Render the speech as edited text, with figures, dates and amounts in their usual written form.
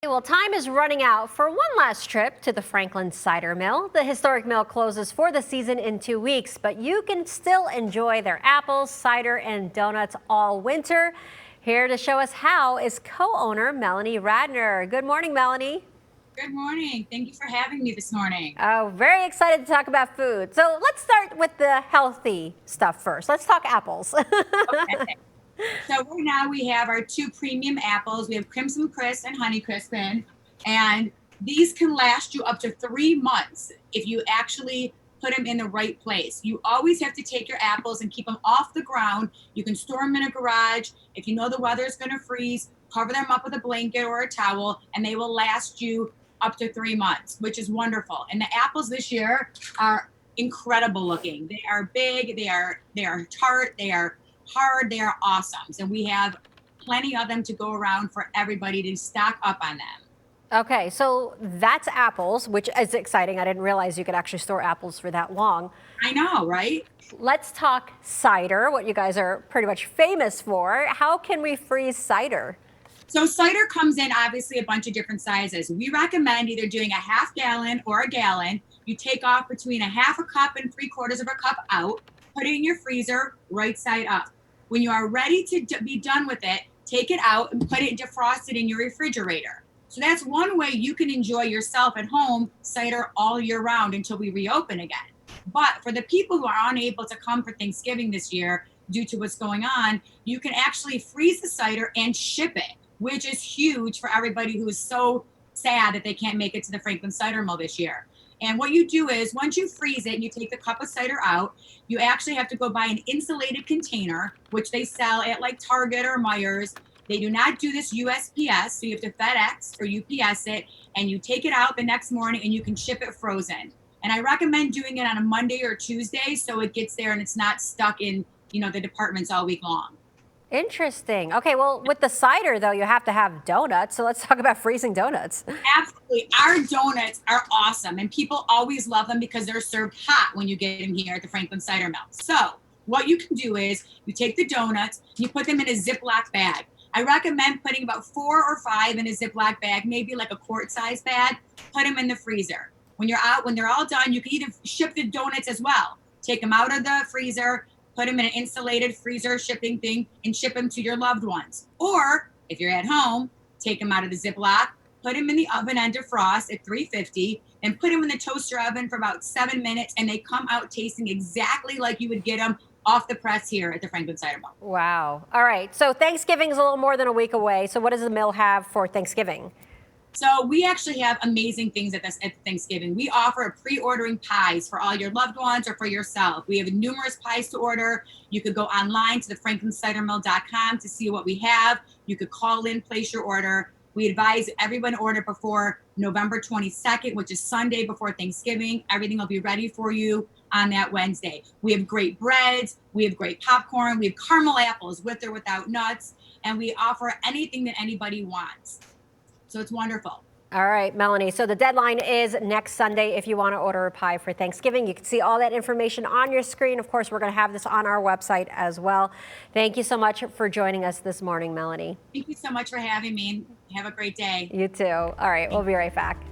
Well, time is running out for one last trip to the Franklin Cider Mill. The historic mill closes for the season in 2 weeks, but you can still enjoy their apples, cider, and donuts all winter. Here to show us how is co-owner Melanie Radner. Good morning, Melanie. Good morning. Thank you for having me this morning. Oh, very excited to talk about food. So let's start with the healthy stuff first. Let's talk apples. Okay. So right now we have our two premium apples. We have Crimson Crisp and Honey Crispin, and these can last you up to 3 months if you actually put them in the right place. You always have to take your apples and keep them off the ground. You can store them in a garage. If you know the weather is going to freeze, cover them up with a blanket or a towel, and they will last you up to 3 months, which is wonderful. And the apples this year are incredible looking. They are big, they are tart, they are hard, they are awesome. So we have plenty of them to go around for everybody to stock up on them. Okay, so that's apples, which is exciting. I didn't realize you could actually store apples for that long. I know, right? Let's talk cider, what you guys are pretty much famous for. How can we freeze cider? So cider comes in obviously a bunch of different sizes. We recommend either doing a half gallon or a gallon. You take off between a half a cup and 3/4 of a cup out, put it in your freezer right side up. When you are ready to be done with it, take it out and put it defrosted in your refrigerator. So that's one way you can enjoy yourself at home cider all year round until we reopen again. But for the people who are unable to come for Thanksgiving this year due to what's going on, you can actually freeze the cider and ship it, which is huge for everybody who is so sad that they can't make it to the Franklin Cider Mill this year. And what you do is once you freeze it and you take the cup of cider out, you actually have to go buy an insulated container, which they sell at like Target or Myers. They do not do this USPS, so you have to FedEx or UPS it, and you take it out the next morning and you can ship it frozen. And I recommend doing it on a Monday or Tuesday so it gets there and it's not stuck in, the departments all week long. Interesting. Okay, well, with the cider, though, you have to have donuts. So let's talk about freezing donuts. Absolutely. Our donuts are awesome, and people always love them because they're served hot when you get them here at the Franklin Cider Mill. So what you can do is you take the donuts, you put them in a Ziploc bag. I recommend putting about 4 or 5 in a Ziploc bag, maybe like a quart-size bag. Put them in the freezer. When they're all done, you can even ship the donuts as well. Take them out of the freezer, put them in an insulated freezer shipping thing, and ship them to your loved ones. Or if you're at home, take them out of the Ziploc, put them in the oven and defrost at 350, and put them in the toaster oven for about 7 minutes, and they come out tasting exactly like you would get them off the press here at the Franklin Cider Mill. Wow. All right. So Thanksgiving is a little more than a week away. So what does the mill have for Thanksgiving? So we actually have amazing things at Thanksgiving. We offer pre-ordering pies for all your loved ones or for yourself. We have numerous pies to order. You could go online to thefranklincidermill.com to see what we have. You could call in, place your order. We advise everyone to order before November 22nd, which is Sunday before Thanksgiving. Everything will be ready for you on that Wednesday. We have great breads. We have great popcorn. We have caramel apples with or without nuts. And we offer anything that anybody wants. So it's wonderful. All right, Melanie. So the deadline is next Sunday if you want to order a pie for Thanksgiving. You can see all that information on your screen. Of course, we're going to have this on our website as well. Thank you so much for joining us this morning, Melanie. Thank you so much for having me. Have a great day. You too. All right, we'll be right back.